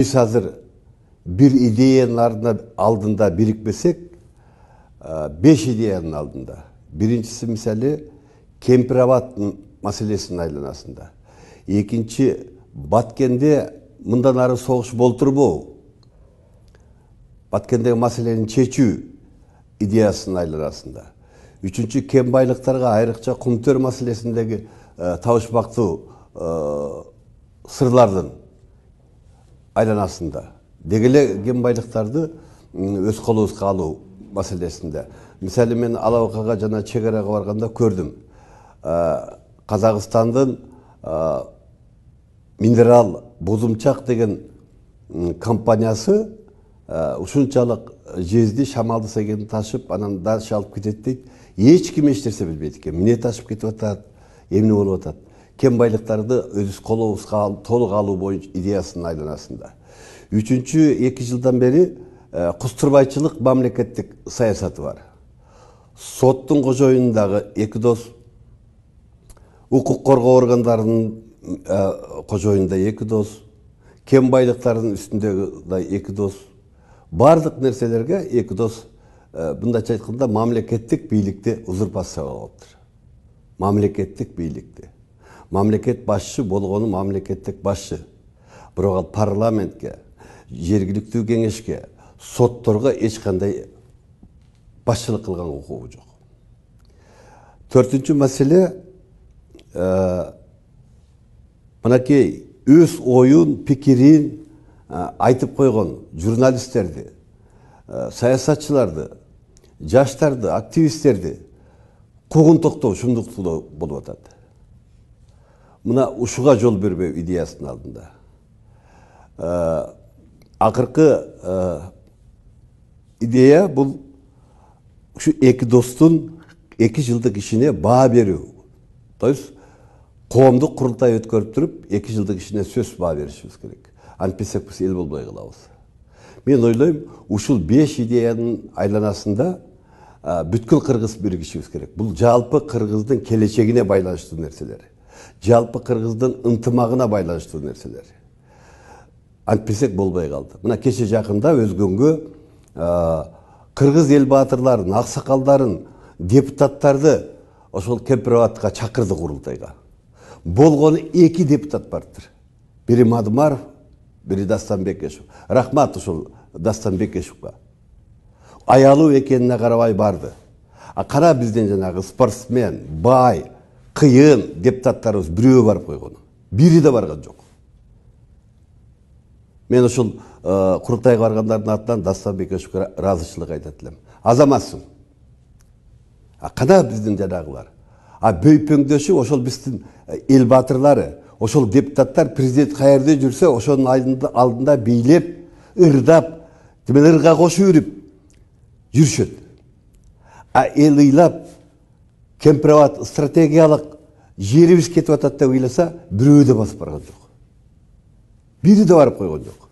Biz hazır bir ideyanın aldığında birikmesek, 5 ideyanın aldığında. Birincisi misali Kempirawat meselesinin aylanasında. İkinci, Batkende mından arı soğuş bolturbu. Batkendeki meselenin çeçü ideyasının aylanasında. Üçüncü, kem baylıklarga ayrıkça kumtör meselesindeki tavışbaktı sırlardan aylanasında. Degele kem baylıklardı öz koluz kalı meselesinde. Misali men Alabakaga jana çegaraga barganda gördüm. Kazakstan'dan mineral bozumçak degen kompaniyası ушунчалык жезди шамалды сагенин ташып анан дальше алып кетет дейт. Эч ким эч нерсе билбейт экен. Эмне ташып кетип атат, эмне болуп атат. Кен байлыктарды өз колубузга толук алуу боюнча идеясынын айланасында. Үчүнчү, 2 жылдан бери кустурбайчылык мамлекеттик саясаты бар. Соттун кожоюнундагы эки дос, укук коргоо органдарынын кожоюнунда эки дос, кен байлыктардын үстүндөгү эки дос, бардык нерселерге эки дос, мындайча айтканда мамлекеттик бийликти узурпация кылып атыптыр. Мамлекеттик бийликти. Мамлекет башчы болгону мамлекеттик башчы. Бирок ал парламентке, жергиликтүү кеңешке, сотторго эч кандай башчылык кылган укугу жок. Төртүнчү маселе, мынакей өз оюн, пикирин айтып койгон журналисттерди, саясатчыларды, жаштарды, активисттерди куугунтуктоо, шундуктоо болуп атат. Мына ушуга жол бербөө идеясынын алдында. Акыркы идея бул ушу эки достун 2 жылдык ишине баа берүү. То есть коомдук курултай өткөрүп туруп 2 жылдык ишине сөз баа беришибиз керек. Антпесек биз эл болбой калабыз. Мен ойлойм, ушул 5 идеянын айланасында бүткүл кыргыз биригишибиз керек. Бул жалпы кыргыздын келечегине байланыштуу нерселер. Жалпы кыргыздын ынтымагына байланыштуу нерселер. Антпесек болбой калды. Мына кече жакында өзгөнгө кыргыз эл баатырларын, аксакалдарын, депутаттарды ошол Кемпиrawatка чакырды курултайга. Болгону 2 депутат бардыр. Бири Мадымаров, бири Дастан Бекешев. Рахмат ошол Дастан Бекешевге. Аялуу экенине карабай барды. Кара бизден жанагы спортсмен, бай, кыйын депутаттарыбыз бирөө барып койгон. Бири да барган жок. Мен ошол курултайга баргандардын атынан Дастан Бекешевге ыраазычылык айтат элем. Азаматсың. Кана биздин жанагылар. Бөйпөңдөшү ошол биздин эл баатырлары, ошол депутаттар президент каерде жүрсө, ошонун алдында бийлеп, ырдап, ырга кошуп жүрүп жүрүшөт. Эл ыйлап Кемпиrawat стратегиялык жерибиз кетип атат деп ыйласа, бирөө да басып барган жок. Бири да барып койгон жок.